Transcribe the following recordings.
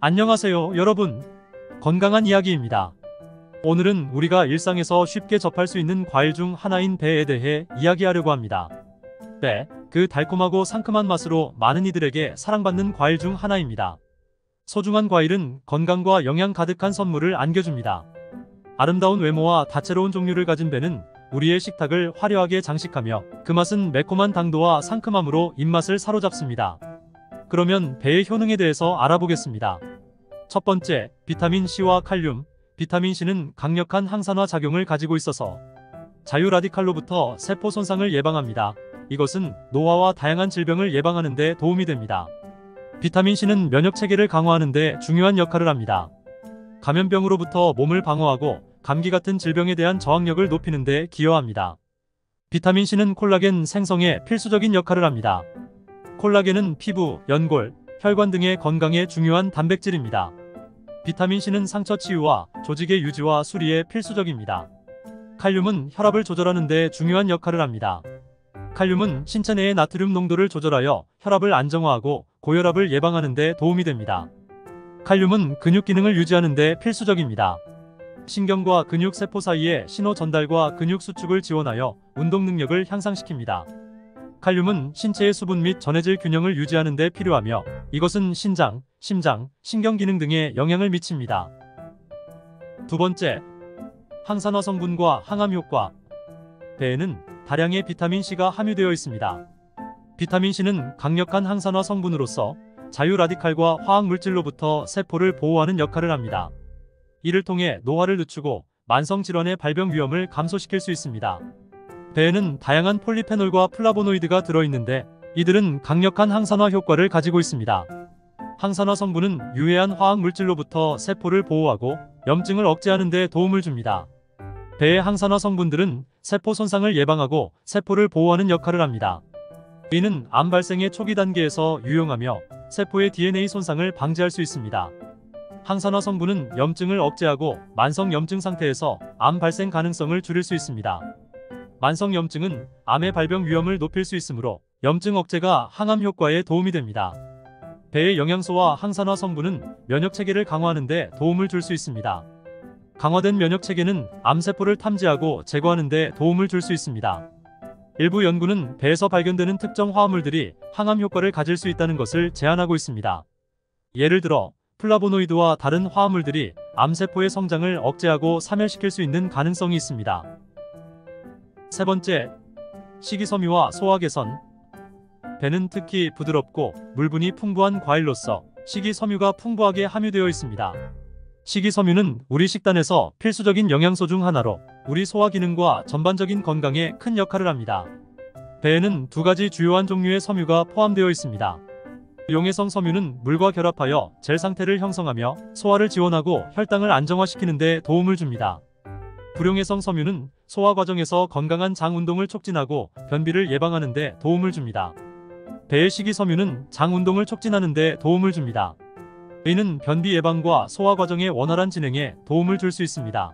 안녕하세요, 여러분. 건강한 이야기입니다. 오늘은 우리가 일상에서 쉽게 접할 수 있는 과일 중 하나인 배에 대해 이야기하려고 합니다. 배, 그 달콤하고 상큼한 맛으로 많은 이들에게 사랑받는 과일 중 하나입니다. 소중한 과일은 건강과 영양 가득한 선물을 안겨줍니다. 아름다운 외모와 다채로운 종류를 가진 배는 우리의 식탁을 화려하게 장식하며 그 맛은 매콤한 당도와 상큼함으로 입맛을 사로잡습니다. 그러면 배의 효능에 대해서 알아보겠습니다. 첫 번째, 비타민C와 칼륨. 비타민C는 강력한 항산화 작용을 가지고 있어서 자유라디칼로부터 세포 손상을 예방합니다. 이것은 노화와 다양한 질병을 예방하는 데 도움이 됩니다. 비타민C는 면역체계를 강화하는 데 중요한 역할을 합니다. 감염병으로부터 몸을 방어하고 감기 같은 질병에 대한 저항력을 높이는 데 기여합니다. 비타민C는 콜라겐 생성에 필수적인 역할을 합니다. 콜라겐은 피부, 연골, 혈관 등의 건강에 중요한 단백질입니다. 비타민C는 상처 치유와 조직의 유지와 수리에 필수적입니다. 칼륨은 혈압을 조절하는 데 중요한 역할을 합니다. 칼륨은 신체 내의 나트륨 농도를 조절하여 혈압을 안정화하고 고혈압을 예방하는 데 도움이 됩니다. 칼륨은 근육 기능을 유지하는 데 필수적입니다. 신경과 근육 세포 사이의 신호 전달과 근육 수축을 지원하여 운동 능력을 향상시킵니다. 칼륨은 신체의 수분 및 전해질 균형을 유지하는 데 필요하며 이것은 신장, 심장, 신경 기능 등에 영향을 미칩니다. 두 번째, 항산화 성분과 항암 효과. 배에는 다량의 비타민C가 함유되어 있습니다. 비타민C는 강력한 항산화 성분으로서 자유라디칼과 화학물질로부터 세포를 보호하는 역할을 합니다. 이를 통해 노화를 늦추고 만성질환의 발병 위험을 감소시킬 수 있습니다. 배에는 다양한 폴리페놀과 플라보노이드가 들어있는데 이들은 강력한 항산화 효과를 가지고 있습니다. 항산화 성분은 유해한 화학물질로부터 세포를 보호하고 염증을 억제하는 데 도움을 줍니다. 배의 항산화 성분들은 세포 손상을 예방하고 세포를 보호하는 역할을 합니다. 이는 암 발생의 초기 단계에서 유용하며 세포의 DNA 손상을 방지할 수 있습니다. 항산화 성분은 염증을 억제하고 만성 염증 상태에서 암 발생 가능성을 줄일 수 있습니다. 만성 염증은 암의 발병 위험을 높일 수 있으므로 염증 억제가 항암 효과에 도움이 됩니다. 배의 영양소와 항산화 성분은 면역체계를 강화하는 데 도움을 줄 수 있습니다. 강화된 면역체계는 암세포를 탐지하고 제거하는 데 도움을 줄 수 있습니다. 일부 연구는 배에서 발견되는 특정 화합물들이 항암 효과를 가질 수 있다는 것을 제안하고 있습니다. 예를 들어 플라보노이드와 다른 화합물들이 암세포의 성장을 억제하고 사멸시킬 수 있는 가능성이 있습니다. 세 번째, 식이섬유와 소화 개선. 배는 특히 부드럽고 물분이 풍부한 과일로서 식이섬유가 풍부하게 함유되어 있습니다. 식이섬유는 우리 식단에서 필수적인 영양소 중 하나로 우리 소화 기능과 전반적인 건강에 큰 역할을 합니다. 배에는 두 가지 주요한 종류의 섬유가 포함되어 있습니다. 용해성 섬유는 물과 결합하여 젤 상태를 형성하며 소화를 지원하고 혈당을 안정화시키는 데 도움을 줍니다. 불용해성 섬유는 소화 과정에서 건강한 장 운동을 촉진하고 변비를 예방하는 데 도움을 줍니다. 배의 식이섬유는 장 운동을 촉진하는 데 도움을 줍니다. 이는 변비 예방과 소화 과정의 원활한 진행에 도움을 줄 수 있습니다.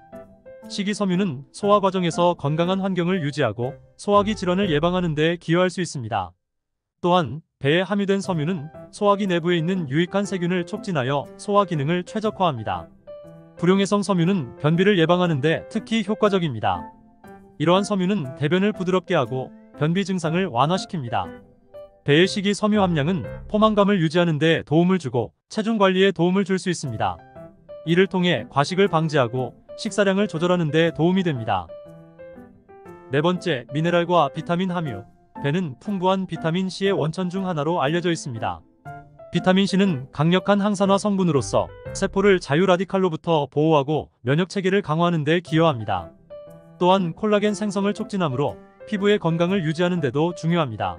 식이섬유는 소화 과정에서 건강한 환경을 유지하고 소화기 질환을 예방하는 데 기여할 수 있습니다. 또한 배에 함유된 섬유는 소화기 내부에 있는 유익한 세균을 촉진하여 소화 기능을 최적화합니다. 불용해성 섬유는 변비를 예방하는 데 특히 효과적입니다. 이러한 섬유는 대변을 부드럽게 하고 변비 증상을 완화시킵니다. 배의 식이섬유 함량은 포만감을 유지하는 데 도움을 주고 체중 관리에 도움을 줄 수 있습니다. 이를 통해 과식을 방지하고 식사량을 조절하는 데 도움이 됩니다. 네 번째, 미네랄과 비타민 함유. 배는 풍부한 비타민C의 원천 중 하나로 알려져 있습니다. 비타민C는 강력한 항산화 성분으로서 세포를 자유라디칼로부터 보호하고 면역체계를 강화하는 데 기여합니다. 또한 콜라겐 생성을 촉진하므로 피부의 건강을 유지하는 데도 중요합니다.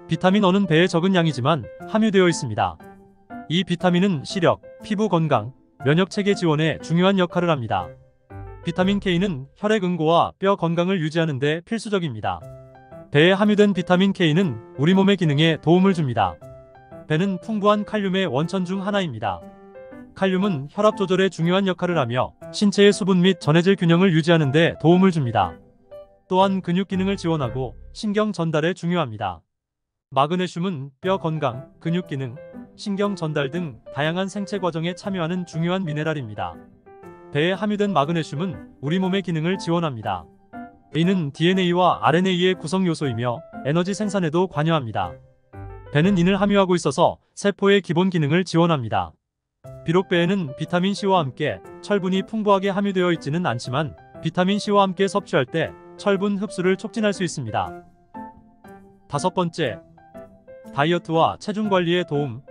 비타민 O는 배에 적은 양이지만 함유되어 있습니다. 이 비타민은 시력, 피부 건강, 면역체계 지원에 중요한 역할을 합니다. 비타민 K는 혈액 응고와 뼈 건강을 유지하는 데 필수적입니다. 배에 함유된 비타민 K는 우리 몸의 기능에 도움을 줍니다. 배는 풍부한 칼륨의 원천 중 하나입니다. 칼륨은 혈압 조절에 중요한 역할을 하며 신체의 수분 및 전해질 균형을 유지하는 데 도움을 줍니다. 또한 근육 기능을 지원하고 신경 전달에 중요합니다. 마그네슘은 뼈 건강, 근육 기능, 신경 전달 등 다양한 생체 과정에 참여하는 중요한 미네랄입니다. 배에 함유된 마그네슘은 우리 몸의 기능을 지원합니다. 이는 DNA와 RNA의 구성 요소이며 에너지 생산에도 관여합니다. 배는 인을 함유하고 있어서 세포의 기본 기능을 지원합니다. 비록 배에는 비타민C와 함께 철분이 풍부하게 함유되어 있지는 않지만 비타민C와 함께 섭취할 때 철분 흡수를 촉진할 수 있습니다. 다섯 번째, 다이어트와 체중 관리에 도움.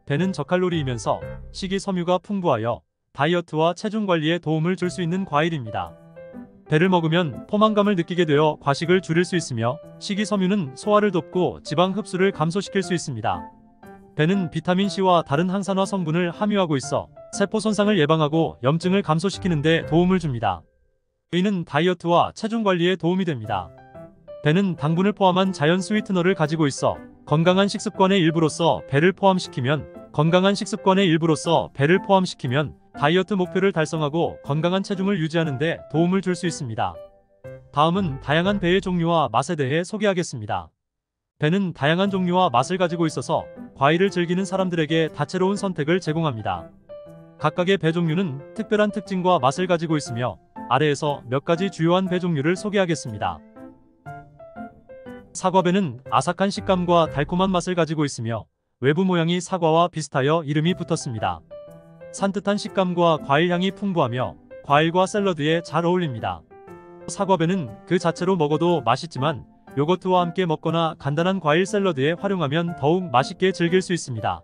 배는 저칼로리이면서 식이섬유가 풍부하여 다이어트와 체중 관리에 도움을 줄 수 있는 과일입니다. 배를 먹으면 포만감을 느끼게 되어 과식을 줄일 수 있으며 식이섬유는 소화를 돕고 지방 흡수를 감소시킬 수 있습니다. 배는 비타민C와 다른 항산화 성분을 함유하고 있어 세포 손상을 예방하고 염증을 감소시키는 데 도움을 줍니다. 이는 다이어트와 체중 관리에 도움이 됩니다. 배는 당분을 포함한 자연 스위트너를 가지고 있어 건강한 식습관의 일부로서 배를 포함시키면 다이어트 목표를 달성하고 건강한 체중을 유지하는 데 도움을 줄 수 있습니다. 다음은 다양한 배의 종류와 맛에 대해 소개하겠습니다. 배는 다양한 종류와 맛을 가지고 있어서 과일을 즐기는 사람들에게 다채로운 선택을 제공합니다. 각각의 배 종류는 특별한 특징과 맛을 가지고 있으며 아래에서 몇 가지 주요한 배 종류를 소개하겠습니다. 사과배는 아삭한 식감과 달콤한 맛을 가지고 있으며 외부 모양이 사과와 비슷하여 이름이 붙었습니다. 산뜻한 식감과 과일 향이 풍부하며 과일과 샐러드에 잘 어울립니다. 사과배는 그 자체로 먹어도 맛있지만 요거트와 함께 먹거나 간단한 과일 샐러드에 활용하면 더욱 맛있게 즐길 수 있습니다.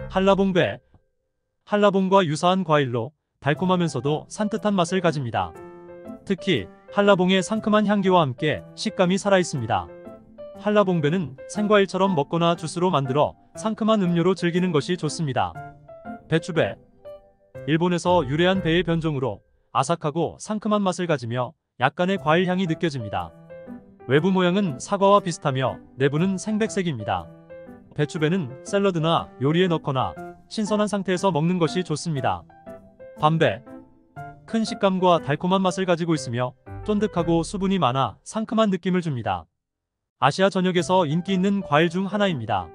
한라봉배. 한라봉과 유사한 과일로 달콤하면서도 산뜻한 맛을 가집니다. 특히 한라봉의 상큼한 향기와 함께 식감이 살아있습니다. 한라봉배는 생과일처럼 먹거나 주스로 만들어 상큼한 음료로 즐기는 것이 좋습니다. 배추배. 일본에서 유래한 배의 변종으로 아삭하고 상큼한 맛을 가지며 약간의 과일 향이 느껴집니다. 외부 모양은 사과와 비슷하며 내부는 생백색입니다. 배추배는 샐러드나 요리에 넣거나 신선한 상태에서 먹는 것이 좋습니다. 밤배. 큰 식감과 달콤한 맛을 가지고 있으며 쫀득하고 수분이 많아 상큼한 느낌을 줍니다. 아시아 전역에서 인기 있는 과일 중 하나입니다.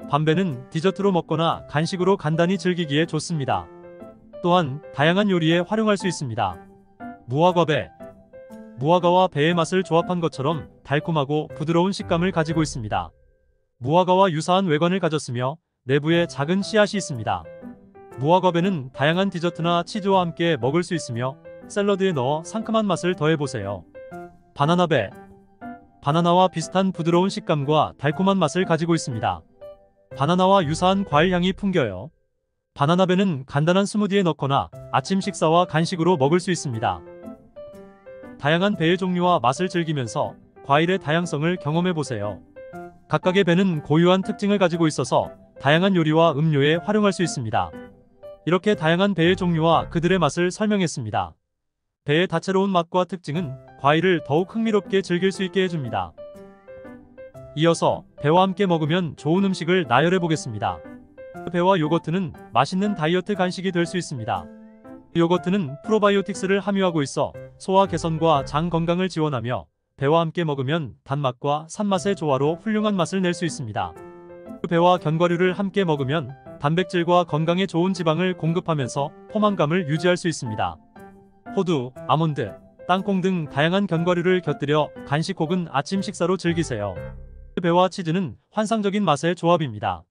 밤배는 디저트로 먹거나 간식으로 간단히 즐기기에 좋습니다. 또한 다양한 요리에 활용할 수 있습니다. 무화과배. 무화과와 배의 맛을 조합한 것처럼 달콤하고 부드러운 식감을 가지고 있습니다. 무화과와 유사한 외관을 가졌으며 내부에 작은 씨앗이 있습니다. 무화과배는 다양한 디저트나 치즈와 함께 먹을 수 있으며 샐러드에 넣어 상큼한 맛을 더해보세요. 바나나배. 바나나와 비슷한 부드러운 식감과 달콤한 맛을 가지고 있습니다. 바나나와 유사한 과일 향이 풍겨요. 바나나배는 간단한 스무디에 넣거나 아침 식사와 간식으로 먹을 수 있습니다. 다양한 배의 종류와 맛을 즐기면서 과일의 다양성을 경험해보세요. 각각의 배는 고유한 특징을 가지고 있어서 다양한 요리와 음료에 활용할 수 있습니다. 이렇게 다양한 배의 종류와 그들의 맛을 설명했습니다. 배의 다채로운 맛과 특징은 과일을 더욱 흥미롭게 즐길 수 있게 해줍니다. 이어서 배와 함께 먹으면 좋은 음식을 나열해 보겠습니다. 배와 요거트는 맛있는 다이어트 간식이 될 수 있습니다. 요거트는 프로바이오틱스를 함유하고 있어 소화 개선과 장 건강을 지원하며 배와 함께 먹으면 단맛과 산맛의 조화로 훌륭한 맛을 낼 수 있습니다. 배와 견과류를 함께 먹으면 단백질과 건강에 좋은 지방을 공급하면서 포만감을 유지할 수 있습니다. 호두, 아몬드, 땅콩 등 다양한 견과류를 곁들여 간식 혹은 아침 식사로 즐기세요. 배와 치즈는 환상적인 맛의 조합입니다.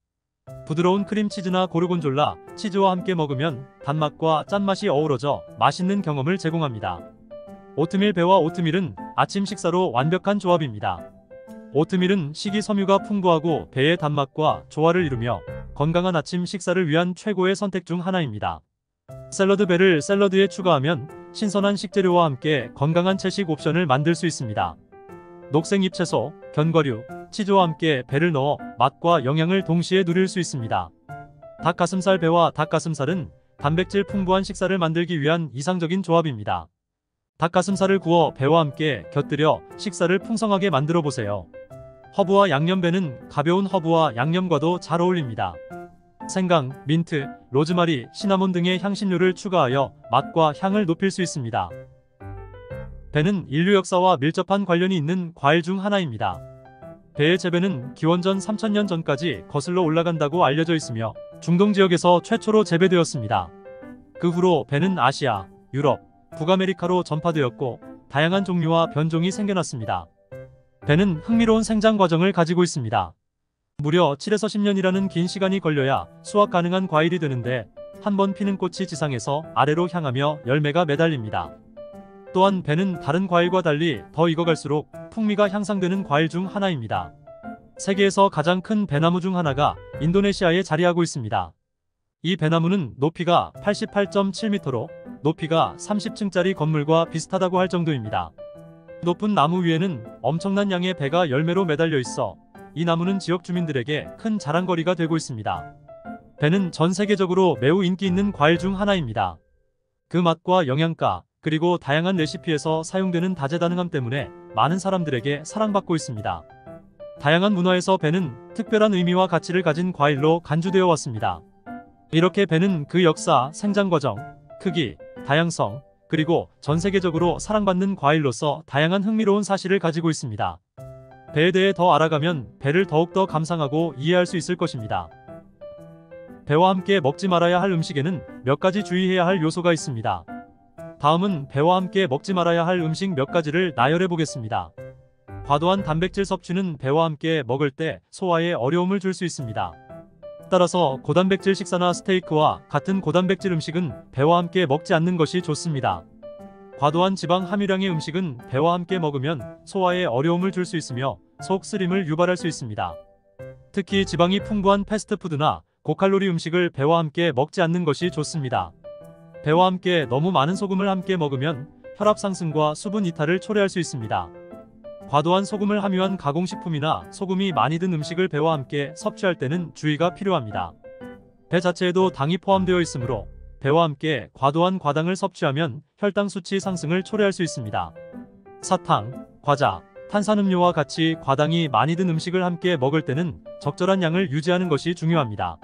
부드러운 크림치즈나 고르곤졸라, 치즈와 함께 먹으면 단맛과 짠맛이 어우러져 맛있는 경험을 제공합니다. 오트밀. 배와 오트밀은 아침 식사로 완벽한 조합입니다. 오트밀은 식이섬유가 풍부하고 배의 단맛과 조화를 이루며 건강한 아침 식사를 위한 최고의 선택 중 하나입니다. 샐러드. 배를 샐러드에 추가하면 신선한 식재료와 함께 건강한 채식 옵션을 만들 수 있습니다. 녹색 잎채소, 견과류, 치즈와 함께 배를 넣어 맛과 영양을 동시에 누릴 수 있습니다. 닭가슴살. 배와 닭가슴살은 단백질 풍부한 식사를 만들기 위한 이상적인 조합입니다. 닭가슴살을 구워 배와 함께 곁들여 식사를 풍성하게 만들어 보세요. 허브와 양념. 배는 가벼운 허브와 양념과도 잘 어울립니다. 생강, 민트, 로즈마리, 시나몬 등의 향신료를 추가하여 맛과 향을 높일 수 있습니다. 배는 인류 역사와 밀접한 관련이 있는 과일 중 하나입니다. 배의 재배는 기원전 3000년 전까지 거슬러 올라간다고 알려져 있으며 중동 지역에서 최초로 재배되었습니다. 그 후로 배는 아시아, 유럽, 북아메리카로 전파되었고 다양한 종류와 변종이 생겨났습니다. 배는 흥미로운 생장 과정을 가지고 있습니다. 무려 7에서 10년이라는 긴 시간이 걸려야 수확 가능한 과일이 되는데 한 번 피는 꽃이 지상에서 아래로 향하며 열매가 매달립니다. 또한 배는 다른 과일과 달리 더 익어갈수록 풍미가 향상되는 과일 중 하나입니다. 세계에서 가장 큰 배나무 중 하나가 인도네시아에 자리하고 있습니다. 이 배나무는 높이가 88.7m로 높이가 30층짜리 건물과 비슷하다고 할 정도입니다. 높은 나무 위에는 엄청난 양의 배가 열매로 매달려 있어 이 나무는 지역 주민들에게 큰 자랑거리가 되고 있습니다. 배는 전 세계적으로 매우 인기 있는 과일 중 하나입니다. 그 맛과 영양가, 그리고 다양한 레시피에서 사용되는 다재다능함 때문에 많은 사람들에게 사랑받고 있습니다. 다양한 문화에서 배는 특별한 의미와 가치를 가진 과일로 간주되어 왔습니다. 이렇게 배는 그 역사, 생장 과정, 크기, 다양성, 그리고 전 세계적으로 사랑받는 과일로서 다양한 흥미로운 사실을 가지고 있습니다. 배에 대해 더 알아가면 배를 더욱더 감상하고 이해할 수 있을 것입니다. 배와 함께 먹지 말아야 할 음식에는 몇 가지 주의해야 할 요소가 있습니다. 다음은 배와 함께 먹지 말아야 할 음식 몇 가지를 나열해 보겠습니다. 과도한 단백질 섭취는 배와 함께 먹을 때 소화에 어려움을 줄 수 있습니다. 따라서 고단백질 식사나 스테이크와 같은 고단백질 음식은 배와 함께 먹지 않는 것이 좋습니다. 과도한 지방 함유량의 음식은 배와 함께 먹으면 소화에 어려움을 줄 수 있으며 속 쓰림을 유발할 수 있습니다. 특히 지방이 풍부한 패스트푸드나 고칼로리 음식을 배와 함께 먹지 않는 것이 좋습니다. 배와 함께 너무 많은 소금을 함께 먹으면 혈압 상승과 수분 이탈을 초래할 수 있습니다. 과도한 소금을 함유한 가공식품이나 소금이 많이 든 음식을 배와 함께 섭취할 때는 주의가 필요합니다. 배 자체에도 당이 포함되어 있으므로 배와 함께 과도한 과당을 섭취하면 혈당 수치 상승을 초래할 수 있습니다. 사탕, 과자, 탄산음료와 같이 과당이 많이 든 음식을 함께 먹을 때는 적절한 양을 유지하는 것이 중요합니다.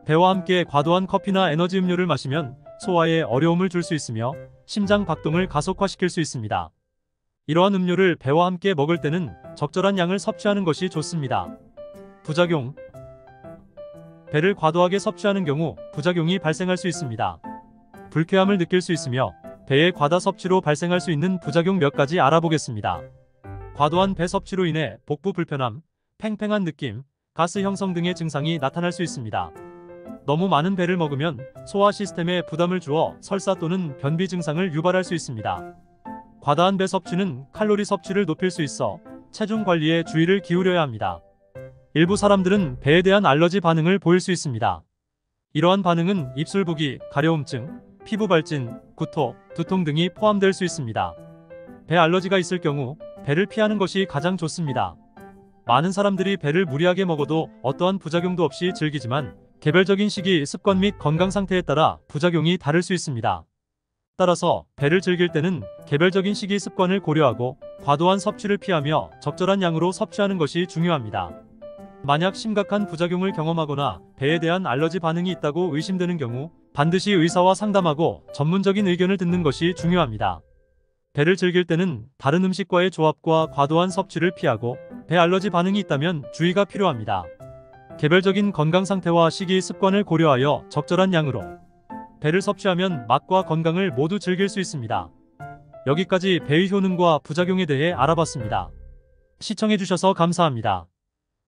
배와 함께 과도한 커피나 에너지 음료를 마시면 소화에 어려움을 줄 수 있으며 심장 박동을 가속화시킬 수 있습니다. 이러한 음료를 배와 함께 먹을 때는 적절한 양을 섭취하는 것이 좋습니다. 부작용. 배를 과도하게 섭취하는 경우 부작용이 발생할 수 있습니다. 불쾌함을 느낄 수 있으며 배의 과다 섭취로 발생할 수 있는 부작용 몇 가지 알아보겠습니다. 과도한 배 섭취로 인해 복부 불편함, 팽팽한 느낌, 가스 형성 등의 증상이 나타날 수 있습니다. 너무 많은 배를 먹으면 소화 시스템에 부담을 주어 설사 또는 변비 증상을 유발할 수 있습니다. 과다한 배 섭취는 칼로리 섭취를 높일 수 있어 체중 관리에 주의를 기울여야 합니다. 일부 사람들은 배에 대한 알러지 반응을 보일 수 있습니다. 이러한 반응은 입술 부기, 가려움증, 피부 발진, 구토, 두통 등이 포함될 수 있습니다. 배 알러지가 있을 경우 배를 피하는 것이 가장 좋습니다. 많은 사람들이 배를 무리하게 먹어도 어떠한 부작용도 없이 즐기지만 개별적인 시기, 습관 및 건강 상태에 따라 부작용이 다를 수 있습니다. 따라서 배를 즐길 때는 개별적인 시기, 습관을 고려하고 과도한 섭취를 피하며 적절한 양으로 섭취하는 것이 중요합니다. 만약 심각한 부작용을 경험하거나 배에 대한 알러지 반응이 있다고 의심되는 경우 반드시 의사와 상담하고 전문적인 의견을 듣는 것이 중요합니다. 배를 즐길 때는 다른 음식과의 조합과 과도한 섭취를 피하고 배 알러지 반응이 있다면 주의가 필요합니다. 개별적인 건강 상태와 식이 습관을 고려하여 적절한 양으로 배를 섭취하면 맛과 건강을 모두 즐길 수 있습니다. 여기까지 배의 효능과 부작용에 대해 알아봤습니다. 시청해주셔서 감사합니다.